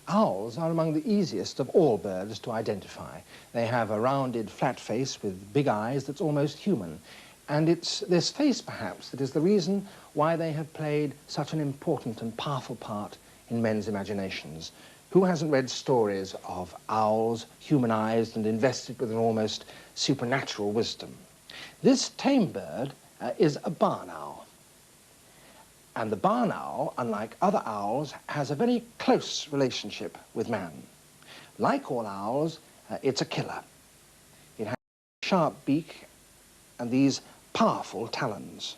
Owls are among the easiest of all birds to identify. They have a rounded, flat face with big eyes that's almost human. And it's this face, perhaps, that is the reason why they have played such an important and powerful part in men's imaginations. Who hasn't read stories of owls, humanized and invested with an almost supernatural wisdom? This tame bird is a barn owl. And the barn owl, unlike other owls, has a very close relationship with man. Like all owls, it's a killer. It has a sharp beak and these powerful talons.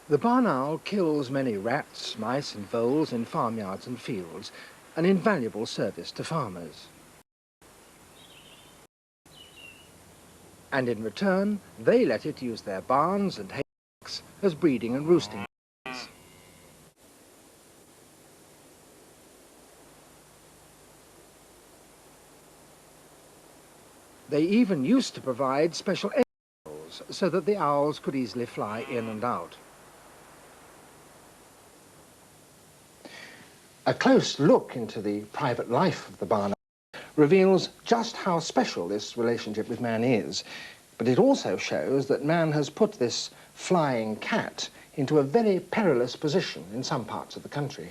The barn owl kills many rats, mice and voles in farmyards and fields, an invaluable service to farmers. And in return, they let it use their barns and haystacks as breeding and roosting places. They even used to provide special areas so that the owls could easily fly in and out. A close look into the private life of the barn owl reveals just how special this relationship with man is, but it also shows that man has put this flying cat into a very perilous position in some parts of the country.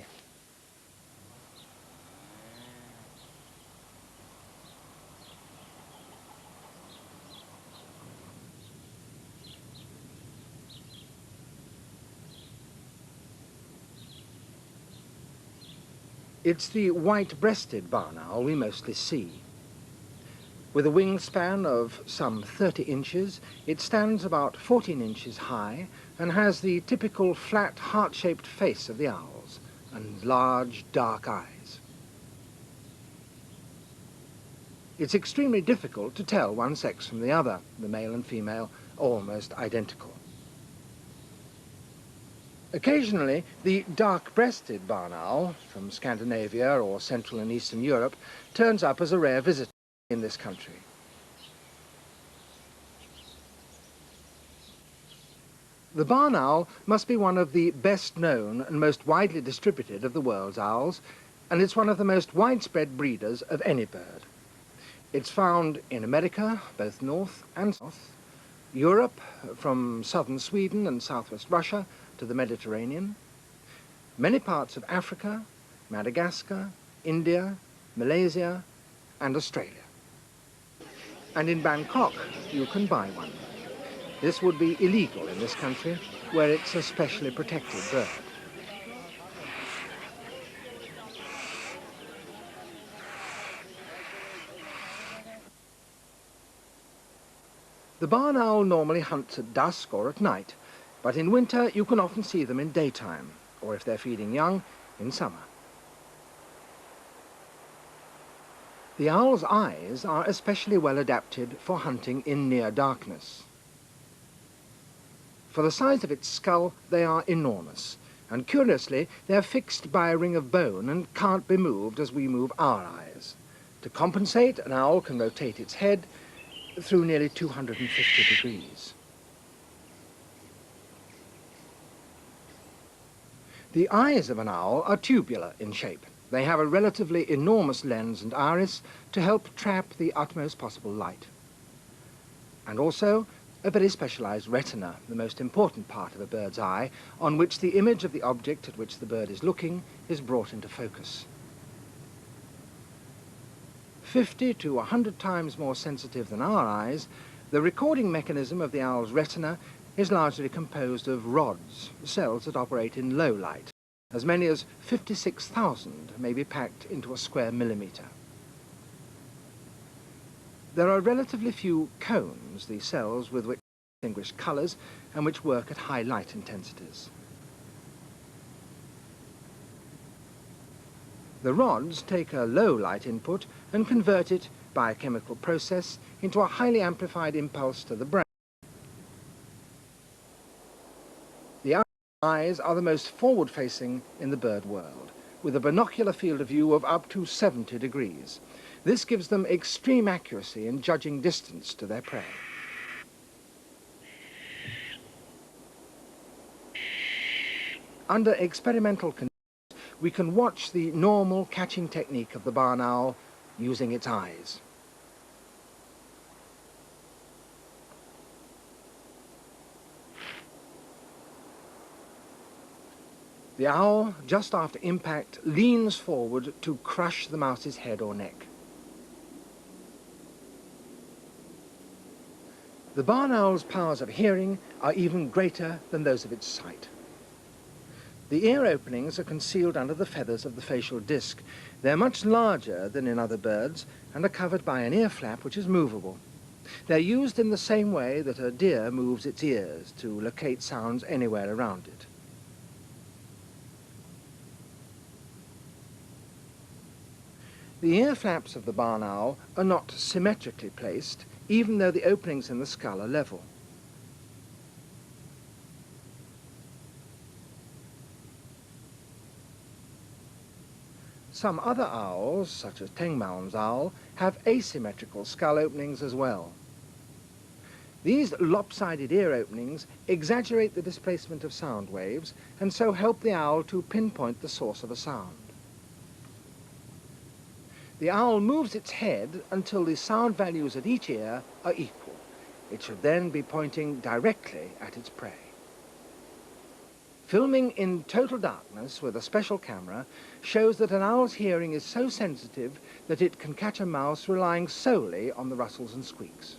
It's the white-breasted barn owl we mostly see. With a wingspan of some 30 inches, it stands about 14 inches high and has the typical flat, heart-shaped face of the owls and large, dark eyes. It's extremely difficult to tell one sex from the other. The male and female are almost identical. Occasionally, the dark-breasted barn owl from Scandinavia or Central and Eastern Europe turns up as a rare visitor in this country. The barn owl must be one of the best known and most widely distributed of the world's owls, and it's one of the most widespread breeders of any bird. It's found in America, both north and south, Europe, from southern Sweden and southwest Russia to the Mediterranean, many parts of Africa, Madagascar, India, Malaysia, and Australia. And in Bangkok, you can buy one. This would be illegal in this country, where it's a specially protected bird. The barn owl normally hunts at dusk or at night, but in winter you can often see them in daytime, or if they're feeding young, in summer. The owl's eyes are especially well adapted for hunting in near darkness. For the size of its skull, they are enormous, and curiously, they are fixed by a ring of bone and can't be moved as we move our eyes. To compensate, an owl can rotate its head through nearly 250 degrees. The eyes of an owl are tubular in shape. They have a relatively enormous lens and iris to help trap the utmost possible light. And also a very specialized retina, the most important part of a bird's eye, on which the image of the object at which the bird is looking is brought into focus. 50 to 100 times more sensitive than our eyes, the recording mechanism of the owl's retina is largely composed of rods, cells that operate in low light. As many as 56,000 may be packed into a square millimeter. There are relatively few cones, the cells with which distinguish colors and which work at high light intensities. The rods take a low light input and convert it by a chemical process into a highly amplified impulse to the brain. The eyes are the most forward-facing in the bird world, with a binocular field of view of up to 70 degrees. This gives them extreme accuracy in judging distance to their prey. Under experimental conditions, we can watch the normal catching technique of the barn owl using its eyes. The owl, just after impact, leans forward to crush the mouse's head or neck. The barn owl's powers of hearing are even greater than those of its sight. The ear openings are concealed under the feathers of the facial disc. They're much larger than in other birds and are covered by an ear flap which is movable. They're used in the same way that a deer moves its ears to locate sounds anywhere around it. The ear flaps of the barn owl are not symmetrically placed, even though the openings in the skull are level. Some other owls, such as Tengmalm's owl, have asymmetrical skull openings as well. These lopsided ear openings exaggerate the displacement of sound waves and so help the owl to pinpoint the source of a sound. The owl moves its head until the sound values at each ear are equal. It should then be pointing directly at its prey. Filming in total darkness with a special camera shows that an owl's hearing is so sensitive that it can catch a mouse relying solely on the rustles and squeaks.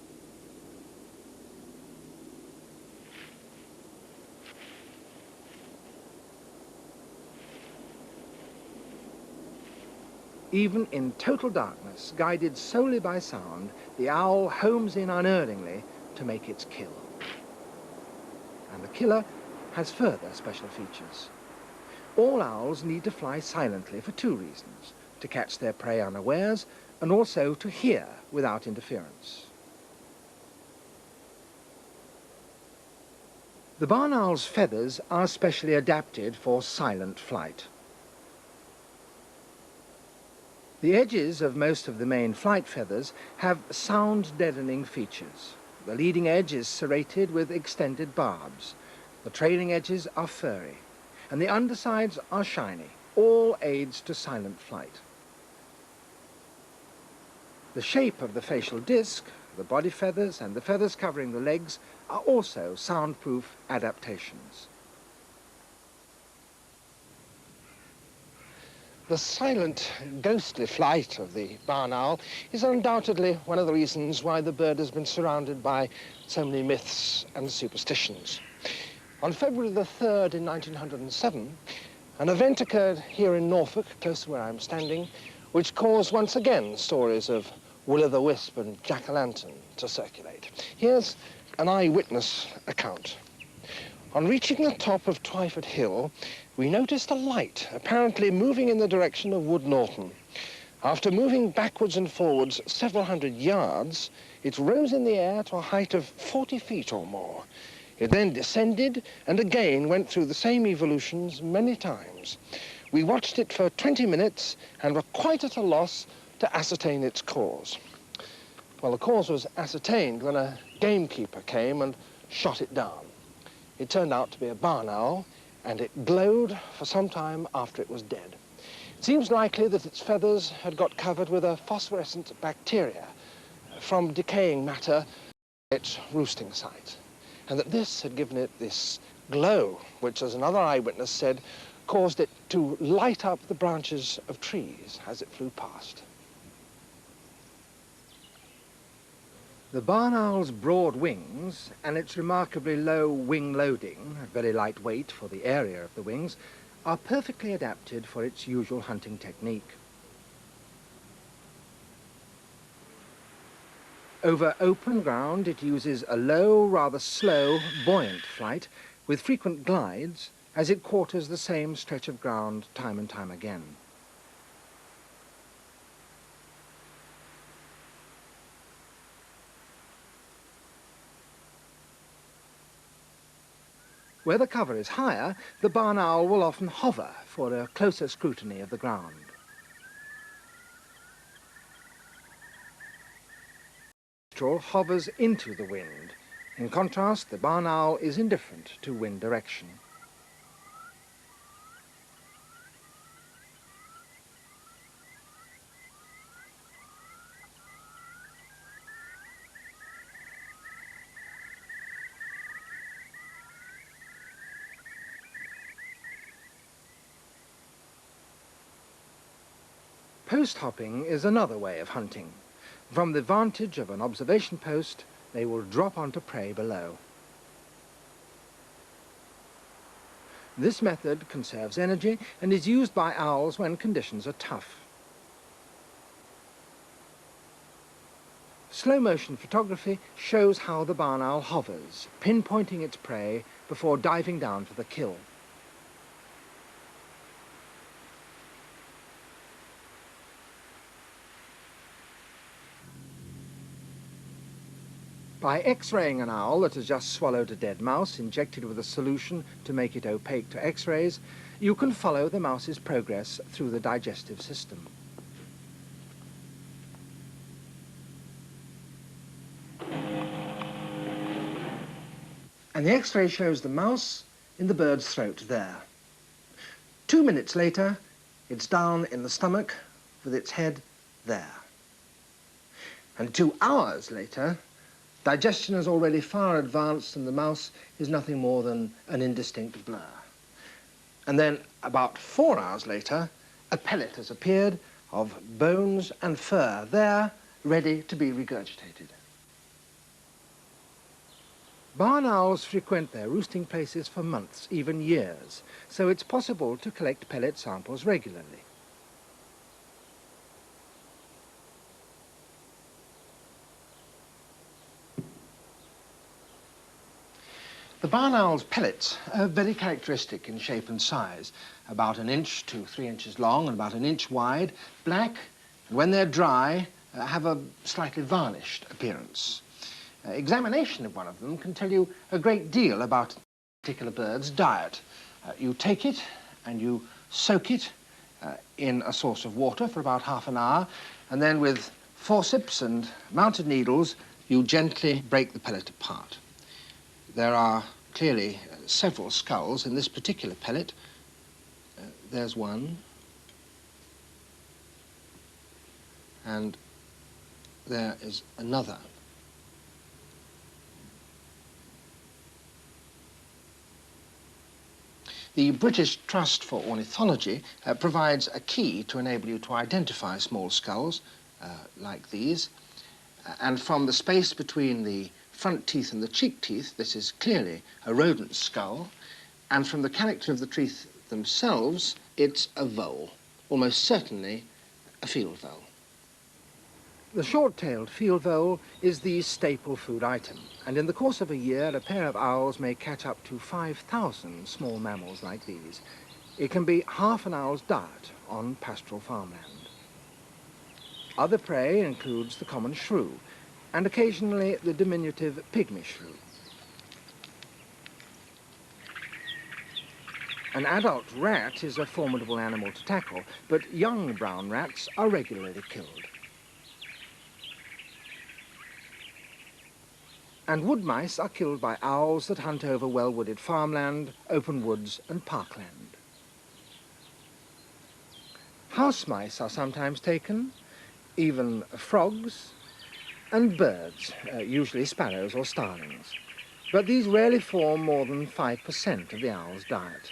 Even in total darkness, guided solely by sound, the owl homes in unerringly to make its kill. And the killer has further special features. All owls need to fly silently for two reasons: to catch their prey unawares and also to hear without interference. The barn owl's feathers are specially adapted for silent flight. The edges of most of the main flight feathers have sound-deadening features. The leading edge is serrated with extended barbs. The trailing edges are furry, and the undersides are shiny, all aids to silent flight. The shape of the facial disc, the body feathers, and the feathers covering the legs are also soundproof adaptations. The silent, ghostly flight of the barn owl is undoubtedly one of the reasons why the bird has been surrounded by so many myths and superstitions. On February the 3rd in 1907, an event occurred here in Norfolk, close to where I'm standing, which caused once again stories of will-o'-the-wisp and jack-o'-lantern to circulate. Here's an eyewitness account. On reaching the top of Twyford Hill, we noticed a light, apparently moving in the direction of Wood Norton. After moving backwards and forwards several hundred yards, it rose in the air to a height of 40 feet or more. It then descended and again went through the same evolutions many times. We watched it for 20 minutes and were quite at a loss to ascertain its cause. Well, the cause was ascertained when a gamekeeper came and shot it down. It turned out to be a barn owl, and it glowed for some time after it was dead. It seems likely that its feathers had got covered with a phosphorescent bacteria from decaying matter at its roosting site, and that this had given it this glow, which, as another eyewitness said, caused it to light up the branches of trees as it flew past. The barn owl's broad wings and its remarkably low wing loading, very lightweight for the area of the wings, are perfectly adapted for its usual hunting technique. Over open ground, it uses a low, rather slow, buoyant flight with frequent glides as it quarters the same stretch of ground time and time again. Where the cover is higher, the barn owl will often hover for a closer scrutiny of the ground. The minstrel hovers into the wind. In contrast, the barn owl is indifferent to wind direction. Post hopping is another way of hunting. From the vantage of an observation post, they will drop onto prey below. This method conserves energy and is used by owls when conditions are tough. Slow-motion photography shows how the barn owl hovers, pinpointing its prey before diving down for the kill. By X-raying an owl that has just swallowed a dead mouse injected with a solution to make it opaque to X-rays, you can follow the mouse's progress through the digestive system. And the X-ray shows the mouse in the bird's throat there. 2 minutes later, it's down in the stomach with its head there. And 2 hours later, digestion is already far advanced and the mouse is nothing more than an indistinct blur. And then, about 4 hours later, a pellet has appeared of bones and fur there, ready to be regurgitated. Barn owls frequent their roosting places for months, even years, so it's possible to collect pellet samples regularly. The barn owl's pellets are very characteristic in shape and size, about 1 inch to 3 inches long and about 1 inch wide, black, and when they're dry, have a slightly varnished appearance. Examination of one of them can tell you a great deal about a particular bird's diet. You take it and you soak it in a source of water for about half an hour, and then with forceps and mounted needles, you gently break the pellet apart. There are clearly several skulls in this particular pellet. There's one. And there is another. The British Trust for Ornithology provides a key to enable you to identify small skulls like these. And from the space between the front teeth and the cheek teeth, this is clearly a rodent skull. And from the character of the teeth themselves, it's a vole, almost certainly a field vole. The short-tailed field vole is the staple food item, and in the course of a year, a pair of owls may catch up to 5,000 small mammals like these. It can be half an owl's diet on pastoral farmland. Other prey includes the common shrew, and occasionally the diminutive pygmy shrew. An adult rat is a formidable animal to tackle, but young brown rats are regularly killed. And wood mice are killed by owls that hunt over well-wooded farmland, open woods and parkland. House mice are sometimes taken, even frogs and birds, usually sparrows or starlings. But these rarely form more than 5% of the owl's diet.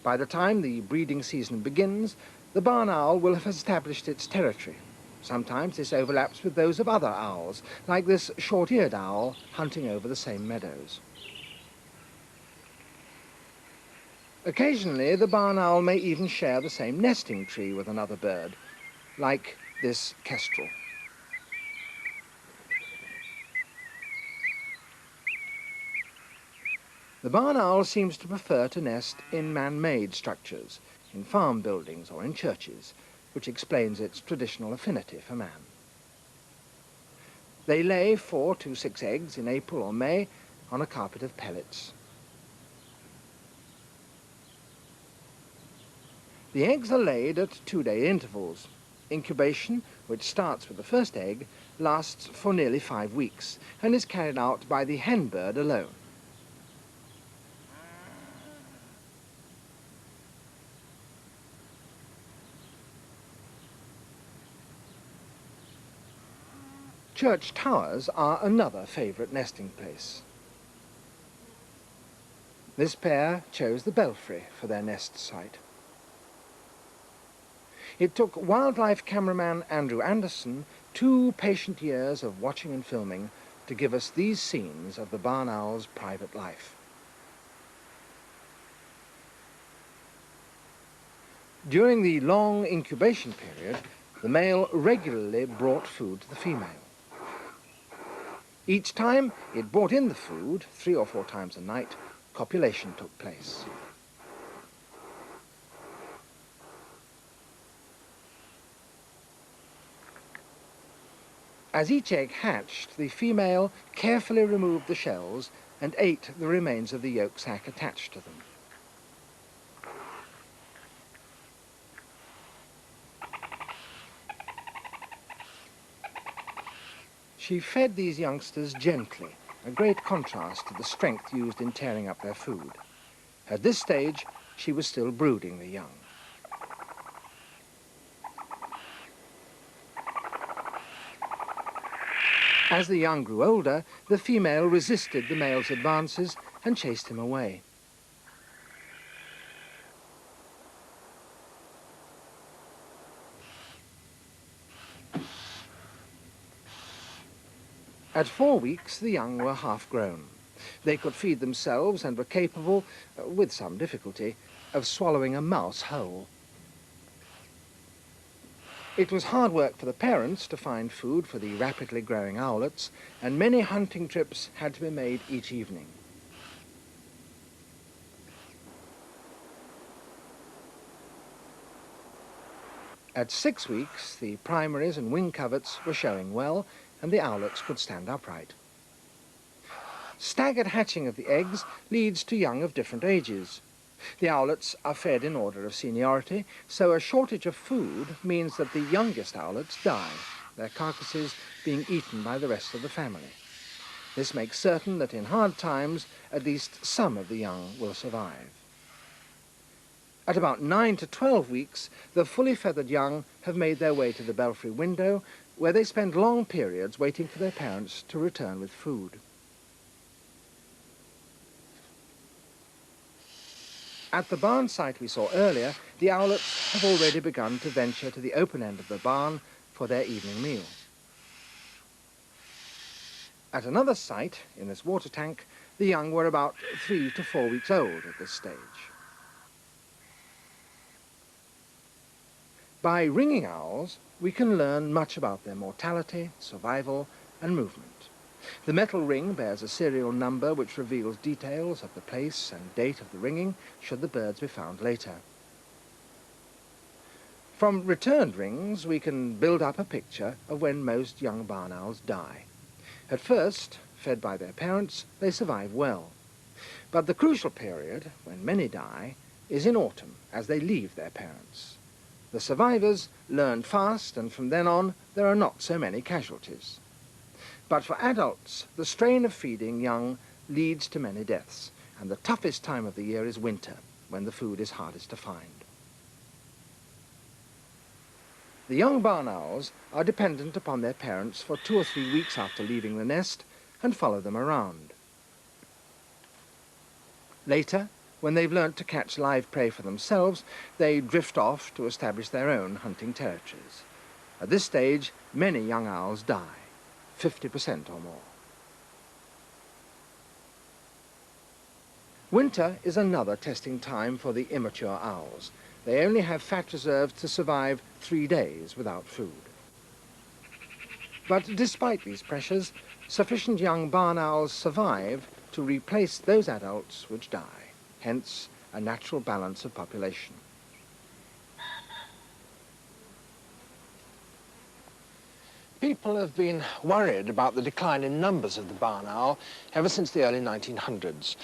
By the time the breeding season begins, the barn owl will have established its territory. Sometimes this overlaps with those of other owls, like this short-eared owl hunting over the same meadows. Occasionally, the barn owl may even share the same nesting tree with another bird, like this kestrel. The barn owl seems to prefer to nest in man-made structures, in farm buildings or in churches, which explains its traditional affinity for man. They lay 4 to 6 eggs in April or May on a carpet of pellets. The eggs are laid at 2-day intervals. Incubation, which starts with the first egg, lasts for nearly 5 weeks and is carried out by the hen bird alone. Church towers are another favourite nesting place. This pair chose the belfry for their nest site. It took wildlife cameraman Andrew Anderson 2 patient years of watching and filming to give us these scenes of the barn owl's private life. During the long incubation period, the male regularly brought food to the female. Each time it brought in the food, 3 or 4 times a night, copulation took place. As each egg hatched, the female carefully removed the shells and ate the remains of the yolk sac attached to them. She fed these youngsters gently, a great contrast to the strength used in tearing up their food. At this stage, she was still brooding the young. As the young grew older, the female resisted the male's advances and chased him away. At 4 weeks, the young were half grown. They could feed themselves and were capable, with some difficulty, of swallowing a mouse whole. It was hard work for the parents to find food for the rapidly growing owlets, and many hunting trips had to be made each evening. At 6 weeks, the primaries and wing coverts were showing well, and the owlets could stand upright. Staggered hatching of the eggs leads to young of different ages. The owlets are fed in order of seniority, so a shortage of food means that the youngest owlets die, their carcasses being eaten by the rest of the family. This makes certain that in hard times, at least some of the young will survive. At about 9 to 12 weeks, the fully feathered young have made their way to the belfry window, where they spend long periods waiting for their parents to return with food. At the barn site we saw earlier, the owlets have already begun to venture to the open end of the barn for their evening meal. At another site, in this water tank, the young were about 3 to 4 weeks old at this stage. By ringing owls, we can learn much about their mortality, survival, and movement. The metal ring bears a serial number which reveals details of the place and date of the ringing, should the birds be found later. From returned rings, we can build up a picture of when most young barn owls die. At first, fed by their parents, they survive well. But the crucial period, when many die, is in autumn, as they leave their parents. The survivors learn fast, and from then on, there are not so many casualties. But for adults, the strain of feeding young leads to many deaths, and the toughest time of the year is winter, when the food is hardest to find. The young barn owls are dependent upon their parents for 2 or 3 weeks after leaving the nest and follow them around. Later, when they've learnt to catch live prey for themselves, they drift off to establish their own hunting territories. At this stage, many young owls die, 50% or more. Winter is another testing time for the immature owls. They only have fat reserves to survive 3 days without food. But despite these pressures, sufficient young barn owls survive to replace those adults which die, hence a natural balance of population. People have been worried about the decline in numbers of the barn owl ever since the early 1900s.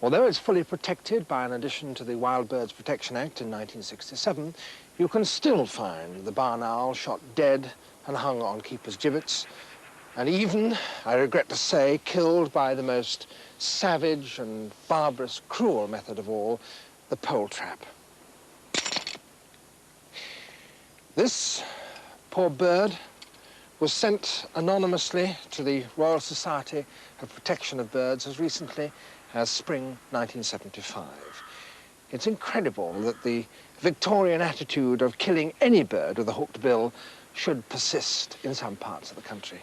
Although it's fully protected by an addition to the Wild Birds Protection Act in 1967, you can still find the barn owl shot dead and hung on keepers' gibbets, and even, I regret to say, killed by the most savage and barbarous, cruel method of all, the pole trap. This poor bird was sent anonymously to the Royal Society of Protection of Birds as recently as spring 1975. It's incredible that the Victorian attitude of killing any bird with a hooked bill should persist in some parts of the country.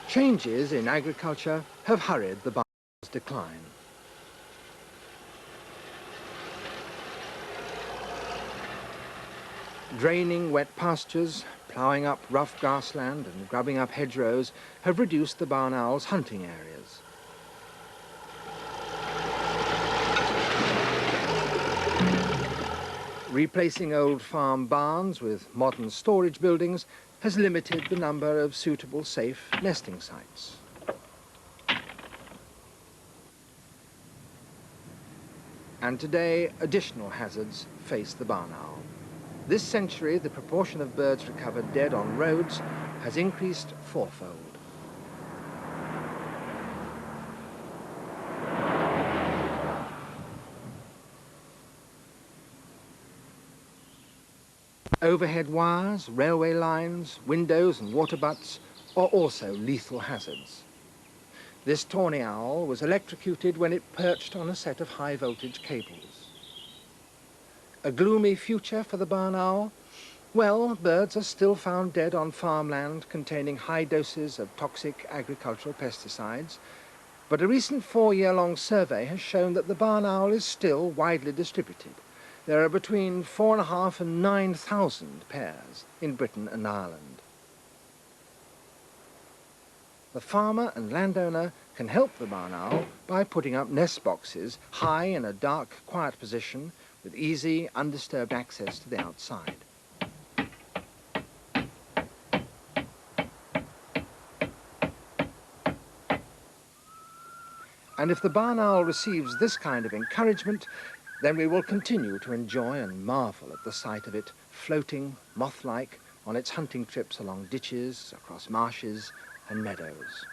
Changes in agriculture have hurried the barn owl's decline. Draining wet pastures, ploughing up rough grassland and grubbing up hedgerows have reduced the barn owl's hunting areas. Replacing old farm barns with modern storage buildings has limited the number of suitable, safe nesting sites. And today, additional hazards face the barn owl. This century, the proportion of birds recovered dead on roads has increased fourfold. Overhead wires, railway lines, windows and water butts are also lethal hazards. This tawny owl was electrocuted when it perched on a set of high-voltage cables. A gloomy future for the barn owl? Well, birds are still found dead on farmland containing high doses of toxic agricultural pesticides, but a recent 4-year-long survey has shown that the barn owl is still widely distributed. There are between 4,500 and 9,000 pairs in Britain and Ireland. The farmer and landowner can help the barn owl by putting up nest boxes high in a dark, quiet position with easy, undisturbed access to the outside. And if the barn owl receives this kind of encouragement, then we will continue to enjoy and marvel at the sight of it floating, moth-like, on its hunting trips along ditches, across marshes and meadows.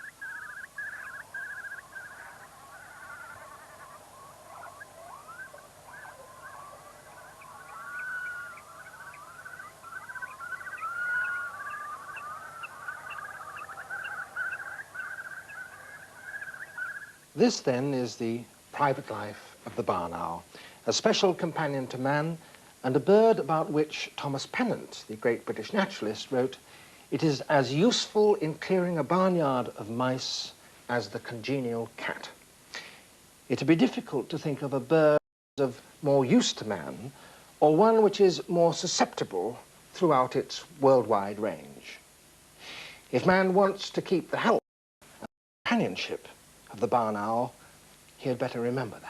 This, then, is the private life of the barn owl, a special companion to man, and a bird about which Thomas Pennant, the great British naturalist, wrote, "It is as useful in clearing a barnyard of mice as the congenial cat." It would be difficult to think of a bird of more use to man, or one which is more susceptible throughout its worldwide range. If man wants to keep the health and companionship of the barn owl, he had better remember that.